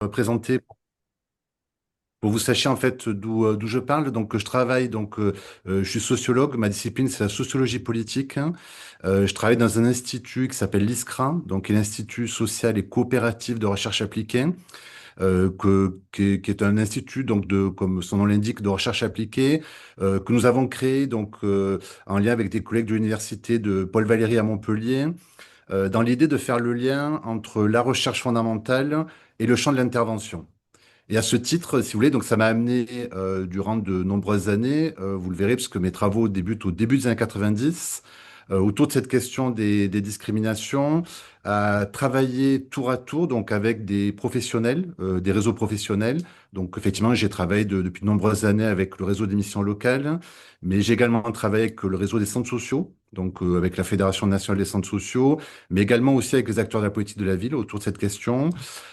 Me présenter pour vous sachiez en fait d'où je parle. Donc je travaille je suis sociologue. Ma discipline c'est la sociologie politique. Je travaille dans un institut qui s'appelle l'ISCRA, donc qui est l'Institut social et coopératif de recherche appliquée, qui est un institut comme son nom l'indique de recherche appliquée que nous avons créé en lien avec des collègues de l'université de Paul Valéry à Montpellier, dans l'idée de faire le lien entre la recherche fondamentale et le champ de l'intervention. Et à ce titre, si vous voulez, donc ça m'a amené durant de nombreuses années, vous le verrez, parce que mes travaux débutent au début des années 90, autour de cette question des discriminations, à travailler tour à tour donc avec des professionnels, des réseaux professionnels. Donc effectivement, j'ai travaillé depuis de nombreuses années avec le réseau d'émissions locales, mais j'ai également travaillé avec le réseau des centres sociaux, avec la Fédération nationale des centres sociaux, mais également aussi avec les acteurs de la politique de la ville autour de cette question.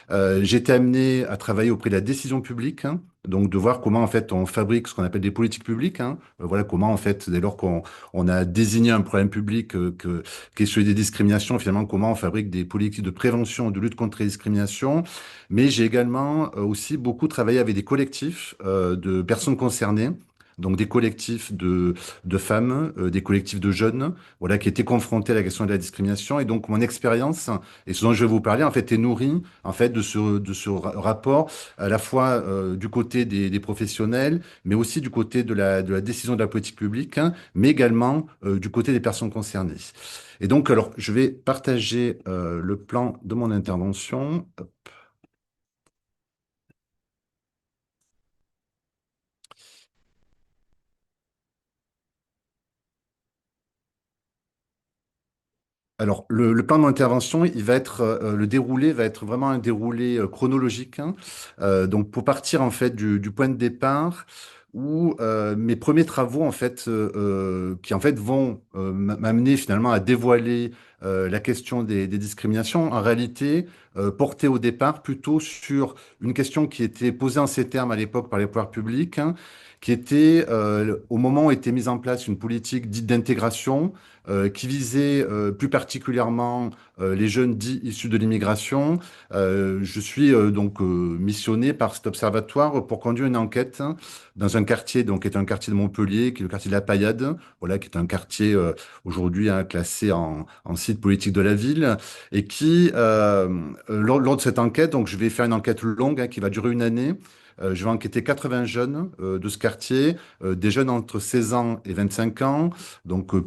J'ai été amené à travailler auprès de la décision publique, hein, donc de voir comment en fait on fabrique ce qu'on appelle des politiques publiques. Voilà comment en fait dès lors qu'on a désigné un problème public qui est celui des discriminations, finalement comment on fabrique des politiques de prévention, de lutte contre les discriminations. Mais j'ai également aussi beaucoup travaillé avec des collectifs de personnes concernées. Donc des collectifs de femmes, des collectifs de jeunes, voilà, qui étaient confrontés à la question de la discrimination. Et donc mon expérience, et ce dont je vais vous parler, en fait, est nourrie en fait de ce rapport à la fois du côté des professionnels, mais aussi du côté de la décision de la politique publique, hein, mais également du côté des personnes concernées. Et donc, alors, je vais partager le plan de mon intervention. Alors, le plan de mon intervention, il va être le déroulé va être vraiment un déroulé chronologique, hein. Donc, pour partir en fait du point de départ où mes premiers travaux en fait qui en fait vont m'amener finalement à dévoiler la question des discriminations, en réalité portaient au départ plutôt sur une question qui était posée en ces termes à l'époque par les pouvoirs publics, hein, qui était au moment où était mise en place une politique dite d'intégration qui visait plus particulièrement les jeunes dits issus de l'immigration. Je suis missionné par cet observatoire pour conduire une enquête, hein, dans un quartier qui est un quartier de Montpellier, qui est le quartier de la Paillade, voilà, qui est un quartier aujourd'hui, hein, classé en site politique de la ville, et lors de cette enquête, donc je vais faire une enquête longue, hein, qui va durer une année. Je vais enquêter 80 jeunes de ce quartier, des jeunes entre 16 ans et 25 ans,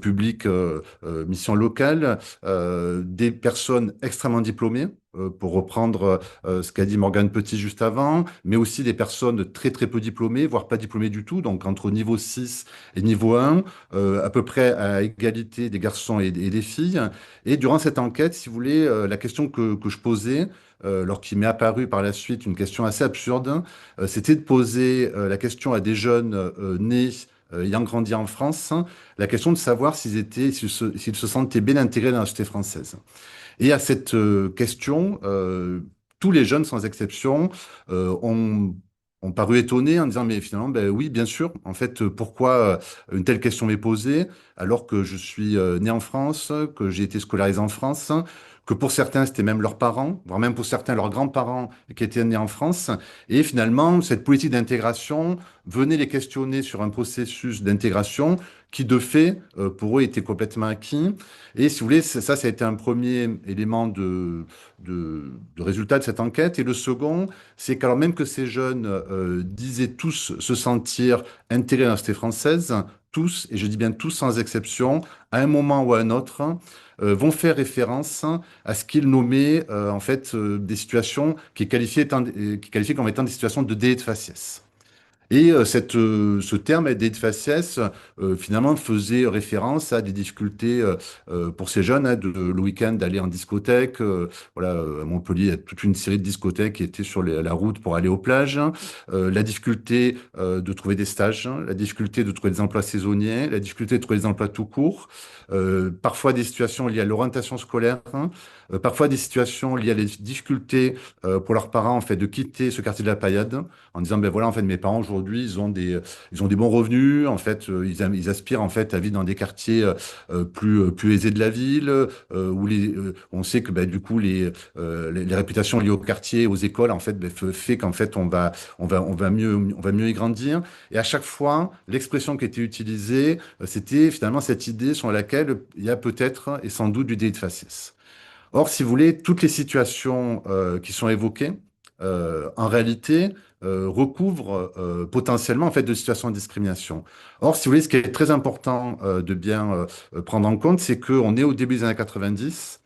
public, mission locale, des personnes extrêmement diplômées, pour reprendre ce qu'a dit Morgane Petit juste avant, mais aussi des personnes très très peu diplômées, voire pas diplômées du tout, donc entre niveau 6 et niveau 1, à peu près à égalité des garçons et des filles. Et durant cette enquête, si vous voulez, la question que je posais, alors qu'il m'est apparu par la suite une question assez absurde, c'était de poser la question à des jeunes nés ayant grandi en France, la question de savoir s'ils se sentaient bien intégrés dans la société française. Et à cette question, tous les jeunes, sans exception, ont paru étonnés en disant, mais finalement, ben oui, bien sûr. En fait, pourquoi une telle question m'est posée alors que je suis né en France, que j'ai été scolarisé en France, que pour certains, c'était même leurs parents, voire même pour certains, leurs grands-parents qui étaient nés en France. Et finalement, cette politique d'intégration venait les questionner sur un processus d'intégration qui, de fait, pour eux, était complètement acquis. Et si vous voulez, ça a été un premier élément de résultat de cette enquête. Et le second, c'est qu'alors même que ces jeunes disaient tous se sentir intégrés dans la société française, tous, et je dis bien tous sans exception, à un moment ou à un autre, vont faire référence à ce qu'ils nommaient en fait des situations qui qualifiaient comme étant des situations de délit de faciès. Et ce terme aide faciès finalement faisait référence à des difficultés pour ces jeunes, hein, le week-end d'aller en discothèque. Voilà, à Montpellier, il y a toute une série de discothèques qui étaient sur la route pour aller aux plages, hein. La difficulté de trouver des stages, hein, la difficulté de trouver des emplois saisonniers, la difficulté de trouver des emplois tout court, parfois des situations liées à l'orientation scolaire, hein, parfois des situations liées à des difficultés pour leurs parents en fait de quitter ce quartier de la Paillade en disant ben voilà en fait mes parents aujourd'hui aujourd'hui, ils ont des bons revenus. En fait, ils aspirent en fait à vivre dans des quartiers plus aisés de la ville, où on sait que bah, du coup les réputations liées au quartier, aux écoles, en fait, bah, fait qu'en fait on va mieux y grandir. Et à chaque fois, l'expression qui était utilisée, c'était finalement cette idée sur laquelle il y a peut-être et sans doute du délit de faciès. Or, si vous voulez, toutes les situations qui sont évoquées, en réalité, recouvrent potentiellement en fait de situations de discrimination. Or, si vous voulez, ce qui est très important de bien prendre en compte, c'est qu'on est au début des années 90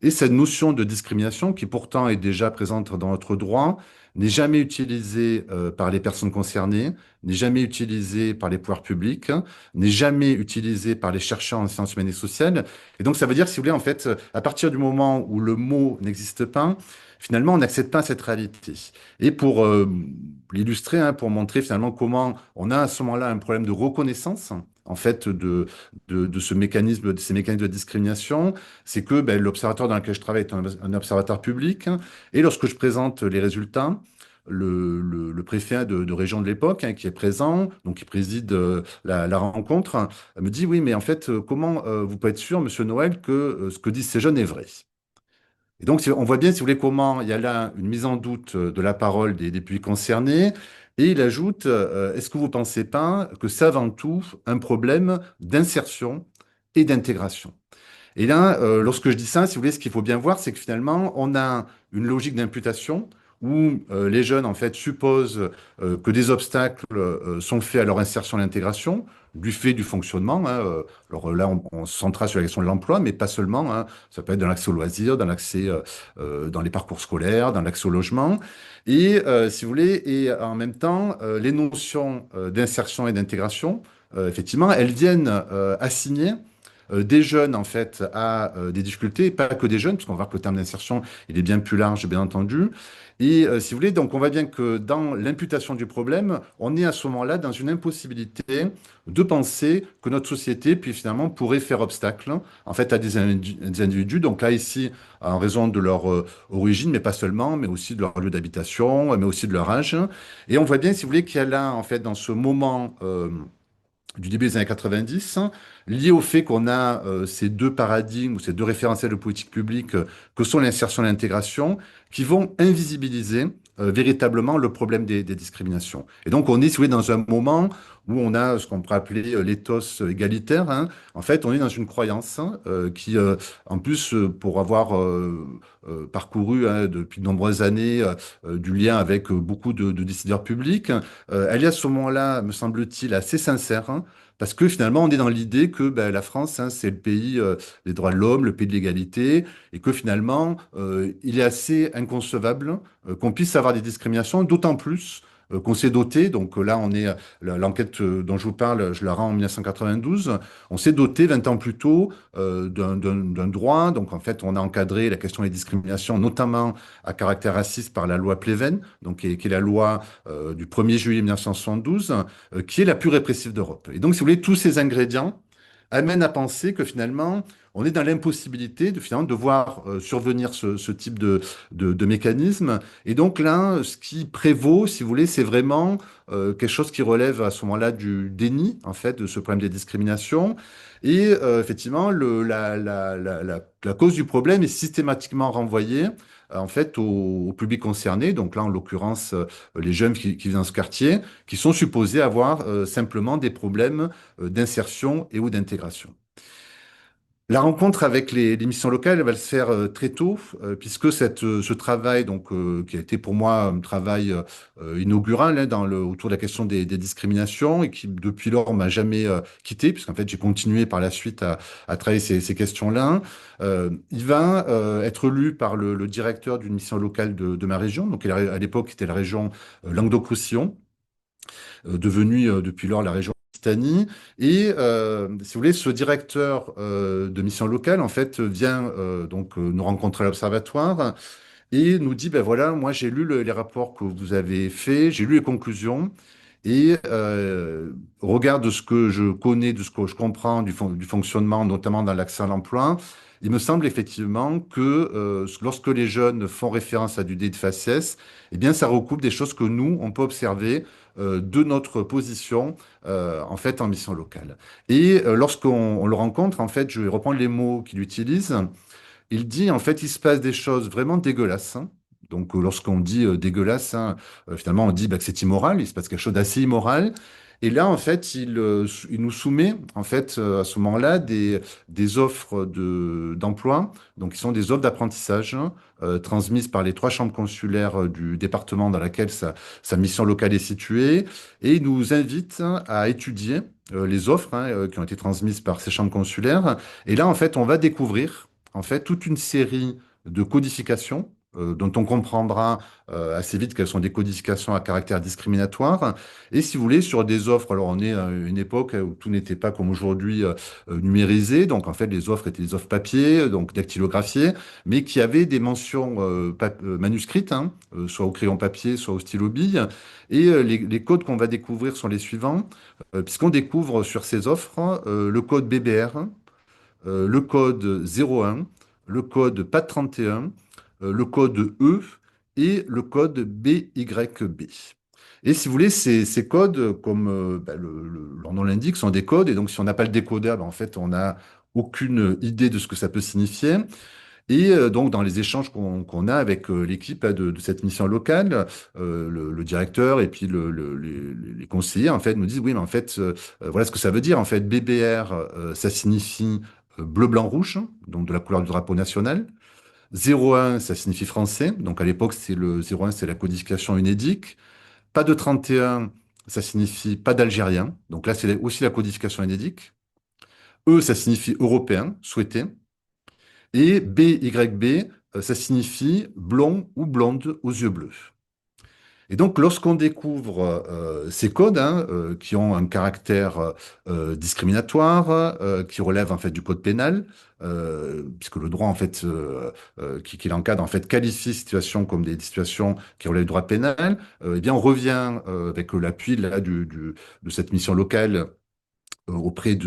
et cette notion de discrimination, qui pourtant est déjà présente dans notre droit, n'est jamais utilisée par les personnes concernées, n'est jamais utilisée par les pouvoirs publics, n'est jamais utilisée par les chercheurs en sciences humaines et sociales. Et donc, ça veut dire, si vous voulez, en fait, à partir du moment où le mot n'existe pas, finalement, on n'accepte pas cette réalité. Et pour l'illustrer, hein, pour montrer finalement comment on a à ce moment-là un problème de reconnaissance, en fait, de ce mécanisme, de ces mécanismes de discrimination, c'est que ben, l'observatoire dans lequel je travaille est un observatoire public. Et lorsque je présente les résultats, le préfet de région de l'époque, hein, qui est présent, donc qui préside la rencontre, me dit, oui, mais en fait, comment vous pouvez être sûr, Monsieur Noël, que ce que disent ces jeunes est vrai? Et donc, on voit bien, si vous voulez, comment il y a là une mise en doute de la parole des publics concernés. Et il ajoute, est-ce que vous ne pensez pas que c'est avant tout un problème d'insertion et d'intégration? Et là, lorsque je dis ça, si vous voulez, ce qu'il faut bien voir, c'est que finalement, on a une logique d'imputation où les jeunes, en fait, supposent que des obstacles sont faits à leur insertion et l'intégration, du fait du fonctionnement, hein. Alors là, on se centrera sur la question de l'emploi, mais pas seulement, hein. Ça peut être dans l'accès aux loisirs, dans l'accès dans les parcours scolaires, dans l'accès au logement. Et si vous voulez, et en même temps, les notions d'insertion et d'intégration, effectivement, elles viennent assigner des jeunes en fait à des difficultés, pas que des jeunes, parce qu'on va voir que le terme d'insertion, il est bien plus large, bien entendu. Et si vous voulez, donc on voit bien que dans l'imputation du problème, on est à ce moment-là dans une impossibilité de penser que notre société, puis finalement, pourrait faire obstacle en fait à des individus. Donc là, ici, en raison de leur origine, mais pas seulement, mais aussi de leur lieu d'habitation, mais aussi de leur âge. Et on voit bien, si vous voulez, qu'il y a là, en fait, dans ce moment du début des années 90, lié au fait qu'on a ces deux paradigmes ou ces deux référentiels de politique publique que sont l'insertion et l'intégration, qui vont invisibiliser véritablement le problème des discriminations. Et donc on est, si vous voulez, dans un moment où on a ce qu'on pourrait appeler l'éthos égalitaire, hein. En fait, on est dans une croyance qui, en plus, pour avoir parcouru hein, depuis de nombreuses années du lien avec beaucoup de décideurs publics, elle est à ce moment-là, me semble-t-il, assez sincère, hein, parce que finalement, on est dans l'idée que ben, la France, hein, c'est le pays des droits de l'homme, le pays de l'égalité, et que finalement, il est assez inconcevable qu'on puisse avoir des discriminations, d'autant plus qu'on s'est doté, donc là on est, l'enquête dont je vous parle, je la rends en 1992, on s'est doté 20 ans plus tôt d'un droit, donc en fait on a encadré la question des discriminations, notamment à caractère raciste par la loi Pleven, donc qui est la loi du 1er juillet 1972, qui est la plus répressive d'Europe. Et donc si vous voulez, tous ces ingrédients amènent à penser que finalement, on est dans l'impossibilité de, finalement, de voir survenir ce type de mécanisme. Et donc là, ce qui prévaut, si vous voulez, c'est vraiment quelque chose qui relève à ce moment-là du déni, en fait, de ce problème des discriminations. Et effectivement, la cause du problème est systématiquement renvoyée en fait au public concerné, donc là en l'occurrence les jeunes qui vivent dans ce quartier, qui sont supposés avoir simplement des problèmes d'insertion et ou d'intégration. La rencontre avec les missions locales, elle va se faire très tôt, puisque ce travail, donc, qui a été pour moi un travail inaugural hein, autour de la question des discriminations et qui depuis lors m'a jamais quitté, puisqu'en fait j'ai continué par la suite à travailler ces questions-là. Il va être lu par le directeur d'une mission locale de ma région, donc à l'époque c'était la région Languedoc-Roussillon devenue depuis lors la région Occitanie. Et si vous voulez, ce directeur de mission locale, en fait, vient donc nous rencontrer à l'Observatoire et nous dit, ben voilà, moi j'ai lu les rapports que vous avez faits, j'ai lu les conclusions, Et au regard de ce que je connais, de ce que je comprends du fonctionnement, notamment dans l'accès à l'emploi, il me semble effectivement que lorsque les jeunes font référence à du dé de faciès, eh bien, ça recoupe des choses que nous, on peut observer de notre position en fait en mission locale. Et lorsqu'on on le rencontre, en fait, je vais reprendre les mots qu'il utilise. Il dit, en fait, il se passe des choses vraiment dégueulasses, hein. Donc, lorsqu'on dit dégueulasse, hein, finalement, on dit bah, que c'est immoral. Il se passe quelque chose d'assez immoral. Et là, en fait, il nous soumet, en fait, à ce moment-là, des offres d'emploi, donc qui sont des offres d'apprentissage, hein, transmises par les trois chambres consulaires du département dans laquelle sa mission locale est située. Et il nous invite hein, à étudier les offres hein, qui ont été transmises par ces chambres consulaires. Et là, en fait, on va découvrir en fait toute une série de codifications dont on comprendra assez vite qu'elles sont des codifications à caractère discriminatoire. Et si vous voulez, sur des offres, alors on est à une époque où tout n'était pas comme aujourd'hui numérisé, donc en fait les offres étaient des offres papier, donc dactylographiées, mais qui avaient des mentions manuscrites, hein, soit au crayon papier, soit au stylo bille. Et les codes qu'on va découvrir sont les suivants, puisqu'on découvre sur ces offres le code BBR, le code 01, le code PAT31, le code E et le code BYB. Et si vous voulez, ces codes, comme bah, leur nom l'indique, sont des codes. Et donc, si on n'a pas le décodeur, bah, en fait, on n'a aucune idée de ce que ça peut signifier. Et donc, dans les échanges qu'on a avec l'équipe hein, de cette mission locale, le directeur et puis les conseillers, en fait, nous disent, oui, mais en fait, voilà ce que ça veut dire. En fait, BBR, ça signifie bleu, blanc, rouge, donc de la couleur du drapeau national. 01, ça signifie français. Donc, à l'époque, c'est le 01, c'est la codification unédique. Pas de 31, ça signifie pas d'algérien. Donc là, c'est aussi la codification unédique. E, ça signifie européen, souhaité. Et BYB, ça signifie blond ou blonde aux yeux bleus. Et donc, lorsqu'on découvre ces codes hein, qui ont un caractère discriminatoire, qui relèvent en fait du code pénal, puisque le droit en fait qui l'encadre en fait qualifie ces situations comme des situations qui relèvent du droit pénal, eh bien on revient avec l'appui là de cette mission locale auprès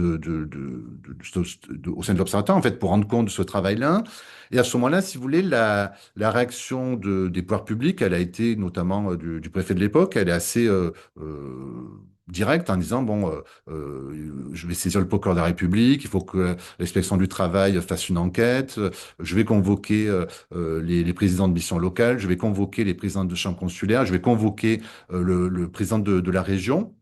au sein de l'Observatoire, en fait, pour rendre compte de ce travail-là. Et à ce moment-là, si vous voulez, la réaction des pouvoirs publics, elle a été, notamment du préfet de l'époque, elle est assez directe en disant, bon, je vais saisir le procureur de la République, il faut que l'inspection du travail fasse une enquête, je vais convoquer les présidents de missions locales, je vais convoquer les présidents de chambres consulaires, je vais convoquer le président de la région.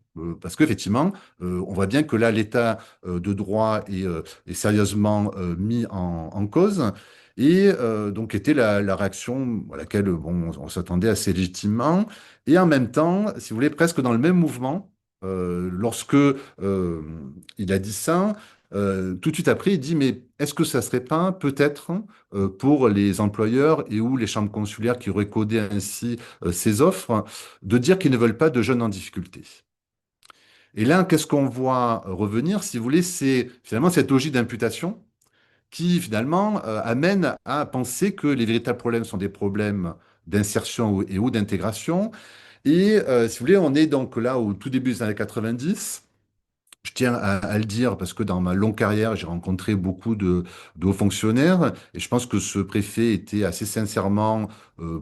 Parce qu'effectivement, on voit bien que là, l'état de droit est sérieusement mis en cause. Et donc était la réaction à laquelle bon, on s'attendait assez légitimement. Et en même temps, si vous voulez, presque dans le même mouvement, lorsque il a dit ça, tout de suite après, il dit, mais est-ce que ça serait pas peut-être pour les employeurs et ou les chambres consulaires qui auraient codé ainsi ces offres, de dire qu'ils ne veulent pas de jeunes en difficulté? Et là, qu'est-ce qu'on voit revenir, si vous voulez, c'est finalement cette logique d'imputation qui finalement amène à penser que les véritables problèmes sont des problèmes d'insertion et ou d'intégration. Et si vous voulez, on est donc là au tout début des années 90. Je tiens à le dire parce que dans ma longue carrière, j'ai rencontré beaucoup de hauts fonctionnaires et je pense que ce préfet était assez sincèrement,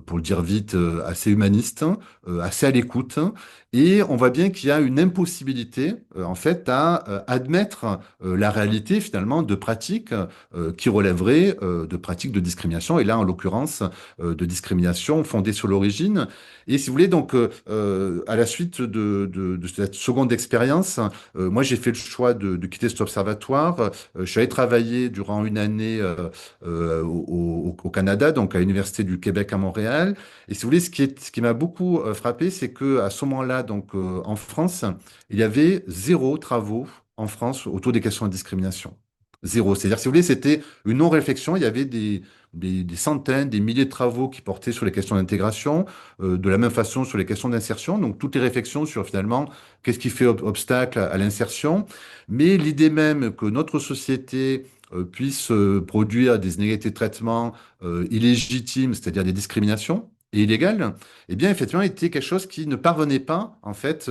pour le dire vite, assez humaniste, assez à l'écoute. Et on voit bien qu'il y a une impossibilité, en fait, à admettre la réalité finalement de pratiques qui relèveraient de pratiques de discrimination. Et là, en l'occurrence, de discrimination fondée sur l'origine. Et si vous voulez, donc, à la suite de cette seconde expérience, moi, j'ai fait le choix de quitter cet observatoire. Je suis allé travailler durant une année au Canada, donc à l'Université du Québec à Montréal. Et si vous voulez, ce qui m'a beaucoup frappé, c'est que à ce moment-là, donc en France, il y avait zéro travaux en France autour des questions de discrimination. Zéro. C'est-à-dire, si vous voulez, c'était une non-réflexion. Il y avait des centaines, des milliers de travaux qui portaient sur les questions d'intégration, de la même façon sur les questions d'insertion. Donc, toutes les réflexions sur finalement qu'est-ce qui fait obstacle à l'insertion. Mais l'idée même que notre société puisse produire des inégalités de traitement illégitimes, c'est-à-dire des discriminations, et illégal, eh bien, effectivement, était quelque chose qui ne parvenait pas, en fait,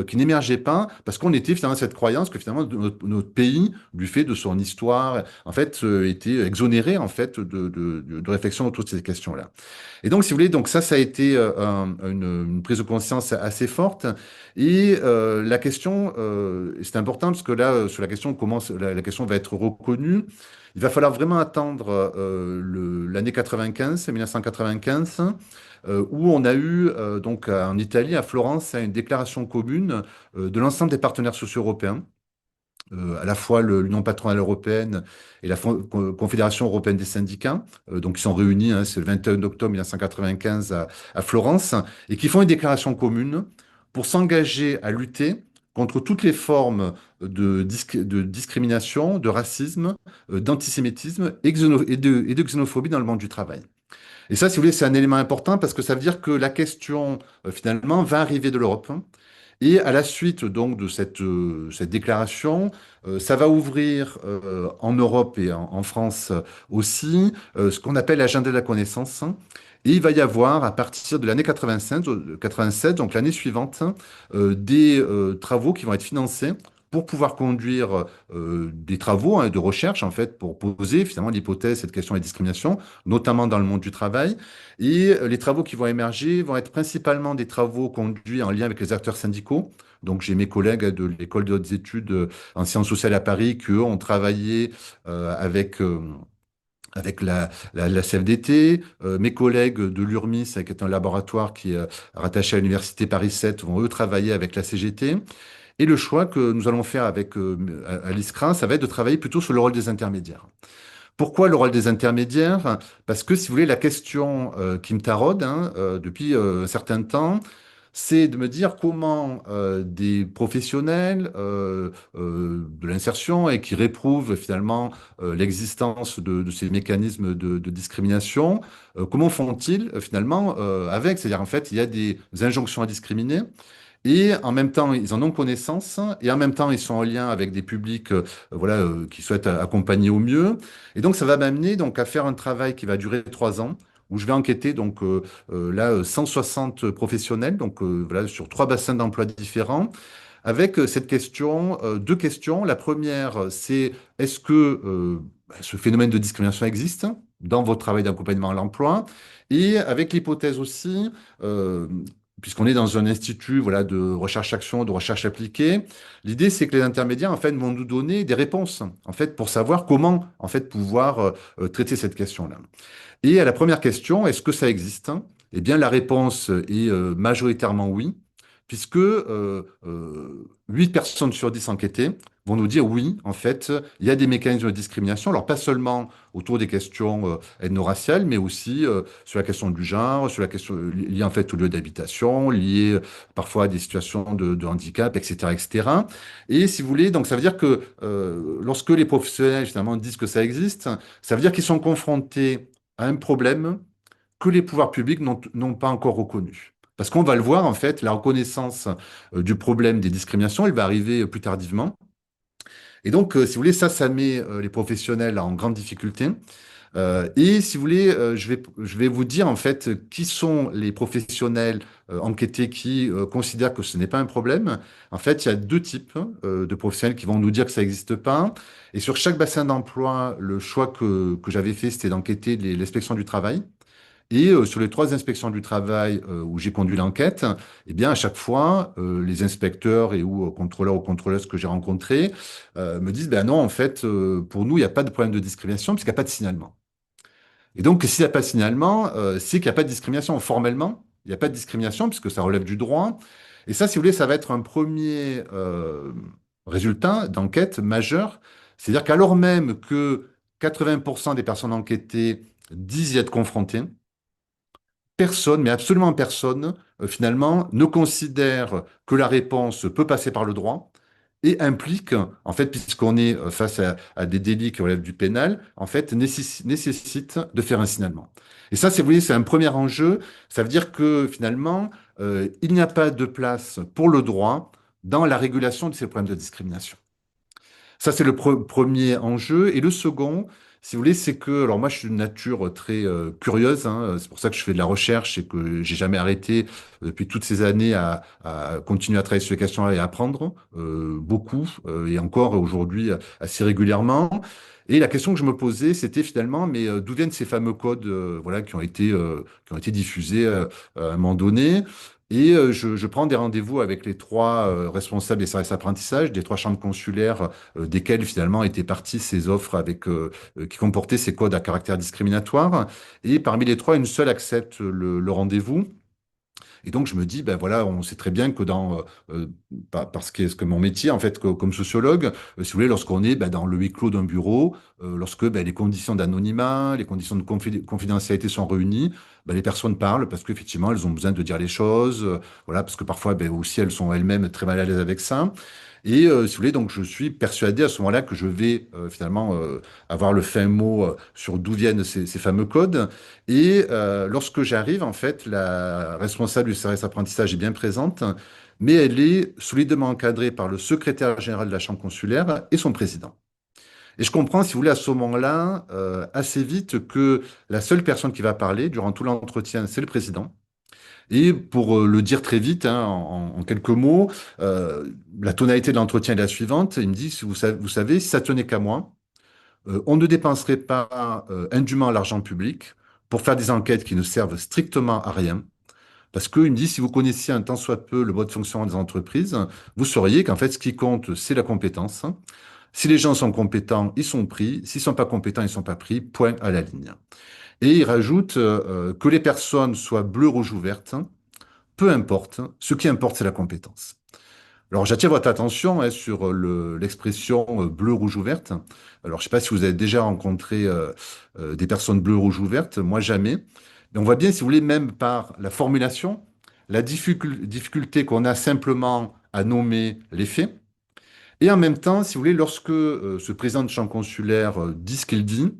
qui n'émergeait pas, parce qu'on était finalement cette croyance que finalement notre pays, du fait de son histoire, en fait, était exonéré, en fait, de réflexion autour de ces questions-là. Et donc, si vous voulez, donc ça a été une prise de conscience assez forte. Et la question, c'est important parce que là, sur la question, la question va être reconnue. Il va falloir vraiment attendre l'année 95, 1995, où on a eu donc en Italie, à Florence, une déclaration commune de l'ensemble des partenaires sociaux européens, à la fois l'Union patronale européenne et la Confédération européenne des syndicats, donc qui sont réunis, hein, c'est le 21 octobre 1995 à Florence, et qui font une déclaration commune pour s'engager à lutter contre toutes les formes de discrimination, de racisme, d'antisémitisme et de xénophobie dans le monde du travail. Et ça, si vous voulez, c'est un élément important parce que ça veut dire que la question, finalement, va arriver de l'Europe. Et à la suite donc de cette déclaration, ça va ouvrir en Europe et en France aussi ce qu'on appelle l'agenda de la connaissance. Et il va y avoir à partir de l'année 87, donc l'année suivante, des travaux qui vont être financés pour pouvoir conduire des travaux, hein, de recherche en fait pour poser finalement l'hypothèse, cette question des discriminations, notamment dans le monde du travail. Et les travaux qui vont émerger vont être principalement des travaux conduits en lien avec les acteurs syndicaux. Donc, j'ai mes collègues de l'école de hautes études en sciences sociales à Paris qui, eux, ont travaillé avec la CFDT. Mes collègues de l'URMIS, qui est un laboratoire qui est rattaché à l'Université Paris 7, vont, eux, travailler avec la CGT. Et le choix que nous allons faire avec à l'ISCRA, ça va être de travailler plutôt sur le rôle des intermédiaires. Pourquoi le rôle des intermédiaires? Parce que, si vous voulez, la question qui me taraude, hein, depuis un certain temps, c'est de me dire comment des professionnels de l'insertion et qui réprouvent finalement l'existence de ces mécanismes de discrimination, comment font-ils finalement avec? C'est-à-dire, en fait, il y a des injonctions à discriminer. Et en même temps, ils en ont connaissance, et en même temps, ils sont en lien avec des publics, voilà, qui souhaitent accompagner au mieux. Et donc, ça va m'amener donc à faire un travail qui va durer 3 ans, où je vais enquêter donc là 160 professionnels, donc voilà, sur 3 bassins d'emploi différents, avec cette question, 2 questions. La première, c'est est-ce que ce phénomène de discrimination existe dans votre travail d'accompagnement à l'emploi? Et avec l'hypothèse aussi, euh, puisqu'on est dans un institut, voilà, de recherche-action, de recherche appliquée, l'idée c'est que les intermédiaires en fait vont nous donner des réponses en fait pour savoir comment en fait pouvoir traiter cette question-là. Et à la première question, est-ce que ça existe? Eh bien, la réponse est majoritairement oui, puisque 8 personnes sur 10 enquêtées vont nous dire oui, en fait, il y a des mécanismes de discrimination, alors pas seulement autour des questions ethno-raciales, mais aussi sur la question du genre, sur la question liée en fait au lieu d'habitation, liée parfois à des situations de handicap, etc., etc. Et si vous voulez, donc ça veut dire que lorsque les professionnels finalement disent que ça existe, ça veut dire qu'ils sont confrontés à un problème que les pouvoirs publics n'ont pas encore reconnu. Parce qu'on va le voir, en fait, la reconnaissance du problème des discriminations, elle va arriver plus tardivement. Et donc, si vous voulez, ça met les professionnels en grande difficulté. Et si vous voulez, je vais vous dire en fait qui sont les professionnels enquêtés qui considèrent que ce n'est pas un problème. En fait, il y a 2 types de professionnels qui vont nous dire que ça n'existe pas. Et sur chaque bassin d'emploi, le choix que j'avais fait, c'était d'enquêter l'inspection du travail. Et sur les 3 inspections du travail où j'ai conduit l'enquête, eh bien, à chaque fois, les inspecteurs et ou contrôleurs ou contrôleuses que j'ai rencontrés me disent, ben non, en fait, pour nous, il n'y a pas de problème de discrimination puisqu'il n'y a pas de signalement. Et donc, s'il n'y a pas de signalement, c'est qu'il n'y a pas de discrimination. Formellement, il n'y a pas de discrimination puisque ça relève du droit. Et ça, si vous voulez, ça va être un premier résultat d'enquête majeur. C'est-à-dire qu'alors même que 80% des personnes enquêtées disent y être confrontées, personne, mais absolument personne, finalement, ne considère que la réponse peut passer par le droit et implique, en fait, puisqu'on est face à des délits qui relèvent du pénal, en fait, nécessite de faire un signalement. Et ça, si vous voulez, c'est un premier enjeu. Ça veut dire que finalement, il n'y a pas de place pour le droit dans la régulation de ces problèmes de discrimination. Ça, c'est le premier enjeu. Et le second, Si vous voulez, c'est que, alors moi, je suis d'une nature très curieuse, hein, c'est pour ça que je fais de la recherche et que j'ai jamais arrêté depuis toutes ces années à continuer à travailler sur les questions et à apprendre beaucoup et encore aujourd'hui assez régulièrement. Et la question que je me posais, c'était finalement, mais d'où viennent ces fameux codes, voilà, qui ont été diffusés à un moment donné? Et je prends des rendez-vous avec les trois responsables des services apprentissage, des trois chambres consulaires, desquelles finalement étaient parties ces offres avec qui comportaient ces codes à caractère discriminatoire. Et parmi les trois, une seule accepte le rendez-vous. Et donc, je me dis, ben voilà, on sait très bien que parce que, ce que mon métier, en fait, comme sociologue, si vous voulez, lorsqu'on est dans le huis clos d'un bureau, lorsque les conditions d'anonymat, les conditions de confidentialité sont réunies, les personnes parlent parce qu'effectivement, elles ont besoin de dire les choses, voilà, parce que parfois, aussi, elles sont elles-mêmes très mal à l'aise avec ça. Et si vous voulez, donc je suis persuadé à ce moment-là que je vais finalement avoir le fin mot sur d'où viennent ces fameux codes. Et lorsque j'arrive, en fait, la responsable du service apprentissage est bien présente, mais elle est solidement encadrée par le secrétaire général de la chambre consulaire et son président. Et je comprends, si vous voulez, à ce moment-là, assez vite que la seule personne qui va parler durant tout l'entretien, c'est le président. Et pour le dire très vite, hein, en quelques mots, la tonalité de l'entretien est la suivante. Il me dit, si vous savez, si ça tenait qu'à moi, on ne dépenserait pas indûment l'argent public pour faire des enquêtes qui ne servent strictement à rien. Parce qu'il me dit, si vous connaissiez un tant soit peu le mode de fonctionnement des entreprises, vous sauriez qu'en fait, ce qui compte, c'est la compétence. Si les gens sont compétents, ils sont pris. S'ils sont pas compétents, ils sont pas pris. Point à la ligne. Et il rajoute que les personnes soient bleues, rouges ou vertes, peu importe. Ce qui importe, c'est la compétence. Alors, j'attire votre attention sur l'expression bleu, rouge ou verte. Alors, je ne sais pas si vous avez déjà rencontré des personnes bleues, rouges ou vertes. Moi, jamais. Mais on voit bien, si vous voulez, même par la formulation, la difficulté qu'on a simplement à nommer les faits. Et en même temps, si vous voulez, lorsque ce président de champ consulaire dit ce qu'il dit,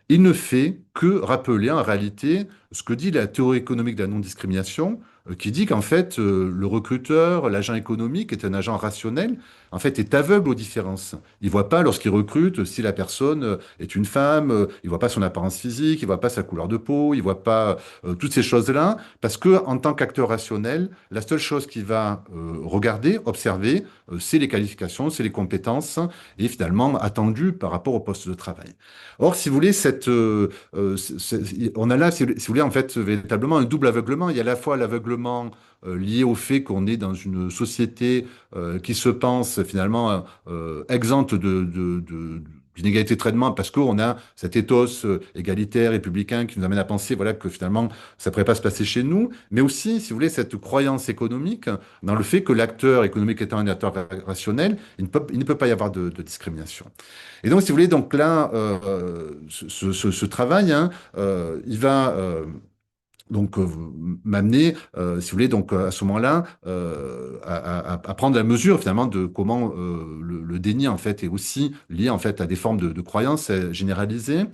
il ne fait que rappeler en réalité ce que dit la théorie économique de la non-discrimination, qui dit qu'en fait, le recruteur, l'agent économique est un agent rationnel, en fait, est aveugle aux différences. Il voit pas lorsqu'il recrute si la personne est une femme, il voit pas son apparence physique, il voit pas sa couleur de peau, il voit pas toutes ces choses-là, parce que en tant qu'acteur rationnel, la seule chose qu'il va regarder, observer, c'est les qualifications, c'est les compétences, et finalement attendues par rapport au poste de travail. Or, si vous voulez, on a là, si vous voulez, en fait, véritablement un double aveuglement. Il y a à la fois l'aveuglement lié au fait qu'on est dans une société qui se pense finalement exempte d'inégalité de traitement parce qu'on a cet ethos égalitaire, républicain qui nous amène à penser voilà, que finalement ça ne pourrait pas se passer chez nous, mais aussi, si vous voulez, cette croyance économique dans le fait que l'acteur économique étant un acteur rationnel, il ne peut pas y avoir de discrimination. Et donc, si vous voulez, donc là, ce travail, hein, il va donc m'amener, si vous voulez, donc à ce moment-là, à prendre la mesure finalement de comment le déni en fait est aussi lié en fait à des formes de croyances généralisées.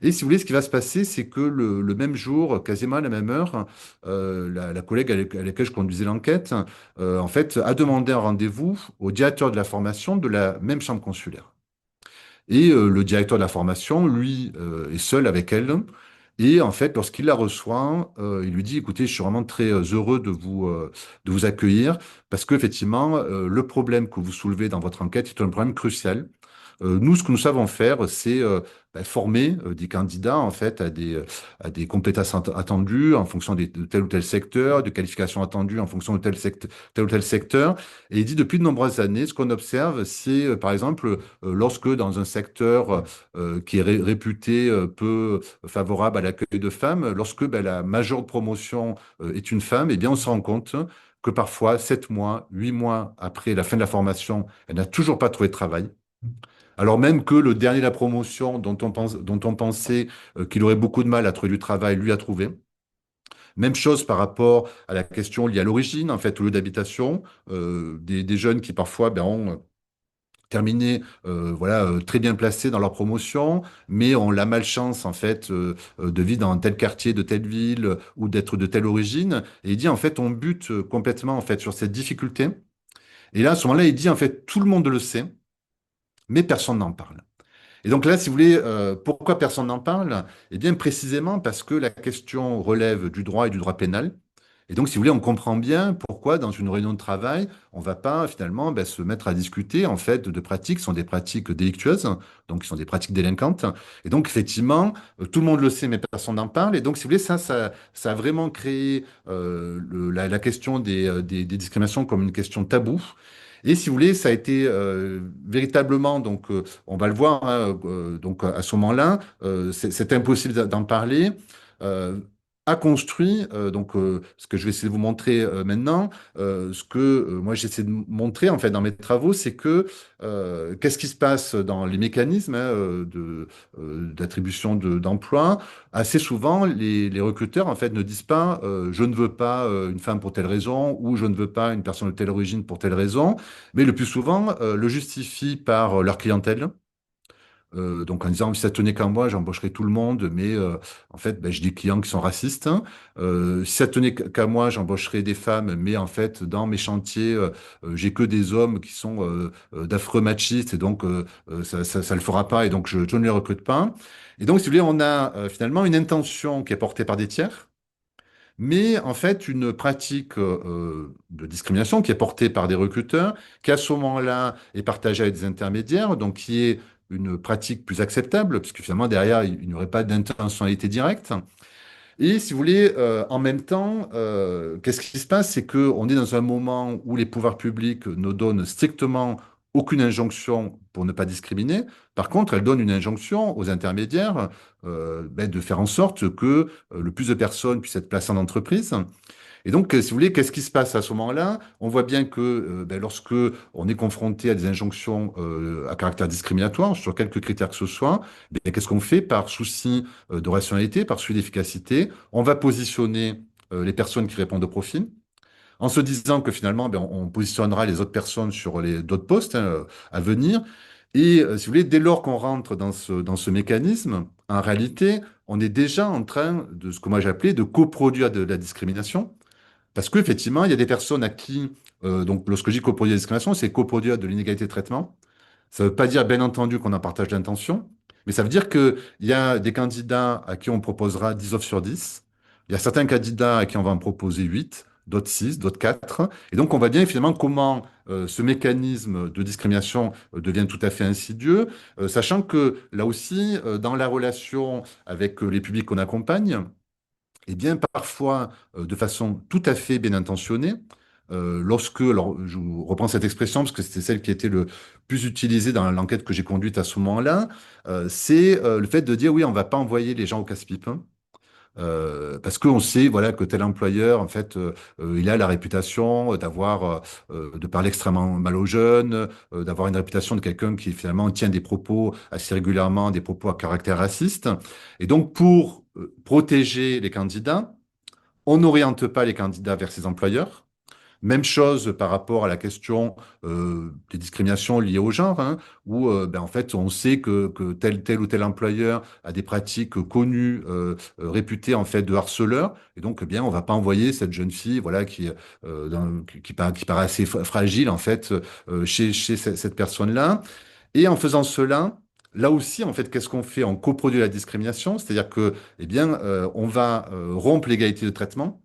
Et si vous voulez, ce qui va se passer, c'est que le même jour, quasiment à la même heure, la collègue à laquelle je conduisais l'enquête, en fait, a demandé un rendez-vous au directeur de la formation de la même chambre consulaire. Et le directeur de la formation, lui, est seul avec elle. Et en fait, lorsqu'il la reçoit, il lui dit, écoutez, je suis vraiment très heureux de vous accueillir parce qu'effectivement, le problème que vous soulevez dans votre enquête est un problème crucial. Nous, ce que nous savons faire, c'est former des candidats en fait à des compétences attendues en fonction de tel ou tel secteur, de qualifications attendues en fonction de tel ou tel secteur. Et il dit depuis de nombreuses années, ce qu'on observe, c'est par exemple lorsque dans un secteur qui est réputé peu favorable à l'accueil de femmes, lorsque la majeure promotion est une femme, eh bien on se rend compte que parfois, 7 mois, 8 mois après la fin de la formation, elle n'a toujours pas trouvé de travail. Alors même que le dernier de la promotion, dont on pensait qu'il aurait beaucoup de mal à trouver du travail, lui a trouvé. Même chose par rapport à la question liée à l'origine, en fait, au lieu d'habitation, des jeunes qui parfois ont terminé voilà, très bien placés dans leur promotion, mais ont la malchance en fait de vivre dans tel quartier, de telle ville ou d'être de telle origine. Et il dit en fait on bute complètement en fait sur cette difficulté. Et là à ce moment-là il dit en fait tout le monde le sait, mais personne n'en parle. Et donc là, si vous voulez, pourquoi personne n'en parle? Eh bien, précisément parce que la question relève du droit et du droit pénal. Et donc, si vous voulez, on comprend bien pourquoi, dans une réunion de travail, on ne va pas finalement ben, se mettre à discuter en fait de pratiques qui sont des pratiques délictueuses, donc qui sont des pratiques délinquantes. Et donc, effectivement, tout le monde le sait, mais personne n'en parle. Et donc, si vous voulez, ça a vraiment créé la question des discriminations comme une question taboue. Et si vous voulez, ça a été véritablement, donc on va le voir, hein, donc à ce moment-là, c'est impossible d'en parler. euh, a construit, ce que je vais essayer de vous montrer maintenant, ce que moi j'essaie de montrer en fait dans mes travaux, c'est que qu'est-ce qui se passe dans les mécanismes hein, d'attribution d'emploi. Assez souvent, les recruteurs en fait ne disent pas je ne veux pas une femme pour telle raison ou je ne veux pas une personne de telle origine pour telle raison, mais le plus souvent le justifient par leur clientèle. Donc en disant, si ça tenait qu'à moi, j'embaucherais tout le monde, mais en fait, ben, j'ai des clients qui sont racistes, hein. Si ça tenait qu'à moi, j'embaucherais des femmes, mais en fait, dans mes chantiers, j'ai que des hommes qui sont d'affreux machistes, et donc ça le fera pas, et donc je ne les recrute pas. Et donc, si vous voulez, on a finalement une intention qui est portée par des tiers, mais en fait une pratique de discrimination qui est portée par des recruteurs, qui à ce moment-là est partagée avec des intermédiaires, donc qui est une pratique plus acceptable, puisque finalement derrière il n'y aurait pas d'intentionnalité directe. Et si vous voulez, en même temps, qu'est-ce qui se passe? C'est qu'on est dans un moment où les pouvoirs publics ne donnent strictement aucune injonction pour ne pas discriminer. Par contre, elles donnent une injonction aux intermédiaires ben, de faire en sorte que le plus de personnes puissent être placées en entreprise. Et donc, si vous voulez, qu'est-ce qui se passe à ce moment-là? On voit bien que ben, lorsque on est confronté à des injonctions à caractère discriminatoire, sur quelques critères que ce soit, ben, qu'est-ce qu'on fait par souci de rationalité, par souci d'efficacité? On va positionner les personnes qui répondent au profil, en se disant que finalement, ben, on positionnera les autres personnes sur les d'autres postes hein, à venir. Et si vous voulez, dès lors qu'on rentre dans ce mécanisme, en réalité, on est déjà en train de ce que moi j'appelais de coproduire de la discrimination. Parce qu'effectivement, il y a des personnes à qui, donc lorsque je dis coproduire de la discrimination, c'est coproduire de l'inégalité de traitement. Ça ne veut pas dire, bien entendu, qu'on en partage l'intention, mais ça veut dire qu'il y a des candidats à qui on proposera 10 offres sur 10. Il y a certains candidats à qui on va en proposer 8, d'autres 6, d'autres 4. Et donc, on voit bien finalement comment ce mécanisme de discrimination devient tout à fait insidieux, sachant que là aussi, dans la relation avec les publics qu'on accompagne, eh bien, parfois, de façon tout à fait bien intentionnée, lorsque, alors je vous reprends cette expression parce que c'était celle qui était le plus utilisée dans l'enquête que j'ai conduite à ce moment-là, c'est le fait de dire oui, on ne va pas envoyer les gens au casse-pipe. Hein. Parce qu'on sait voilà que tel employeur en fait il a la réputation d'avoir de parler extrêmement mal aux jeunes, d'avoir une réputation de quelqu'un qui finalement tient des propos assez régulièrement, des propos à caractère raciste. Et donc pour protéger les candidats, on n'oriente pas les candidats vers ces employeurs. Même chose par rapport à la question des discriminations liées au genre, hein, où ben, en fait on sait que tel ou tel employeur a des pratiques connues, réputées en fait de harceleurs, et donc eh bien on va pas envoyer cette jeune fille, voilà, qui paraît assez fragile en fait chez cette personne-là. Et en faisant cela, là aussi en fait qu'est-ce qu'on fait? On coproduit la discrimination, c'est-à-dire que eh bien on va rompre l'égalité de traitement.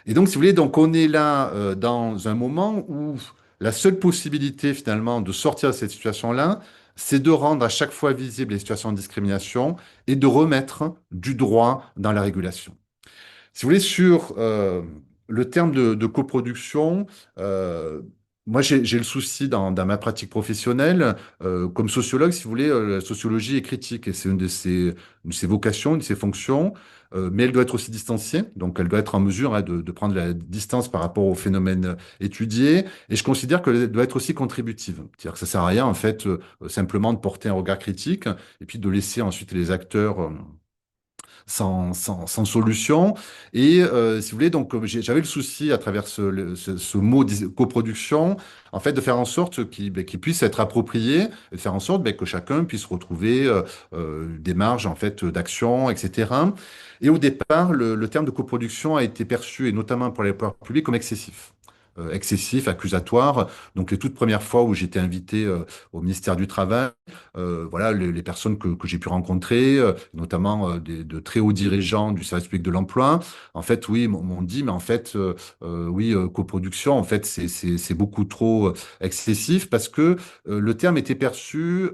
Et donc, si vous voulez, donc on est là dans un moment où la seule possibilité finalement de sortir de cette situation-là, c'est de rendre à chaque fois visibles les situations de discrimination et de remettre du droit dans la régulation. Si vous voulez, sur le terme de coproduction, euh, moi j'ai le souci dans ma pratique professionnelle, comme sociologue, si vous voulez, la sociologie est critique et c'est une de ses vocations, une de ses fonctions, mais elle doit être aussi distanciée, donc elle doit être en mesure hein, de prendre la distance par rapport aux phénomènes étudiés, et je considère qu'elle doit être aussi contributive. C'est-à-dire que ça sert à rien en fait simplement de porter un regard critique et puis de laisser ensuite les acteurs sans solution. Et si vous voulez, donc j'avais le souci à travers ce mot coproduction, en fait, de faire en sorte qu'il puisse être approprié, et de faire en sorte que chacun puisse retrouver des marges en fait d'action, etc. Et au départ, le terme de coproduction a été perçu, et notamment pour les pouvoirs publics, comme excessif. excessif, accusatoire. Donc les toutes premières fois où j'étais invité au ministère du Travail, voilà, les personnes que j'ai pu rencontrer, notamment de très hauts dirigeants du service public de l'emploi, en fait, oui, m'ont dit, mais en fait, oui, coproduction, en fait, c'est beaucoup trop excessif parce que le terme était perçu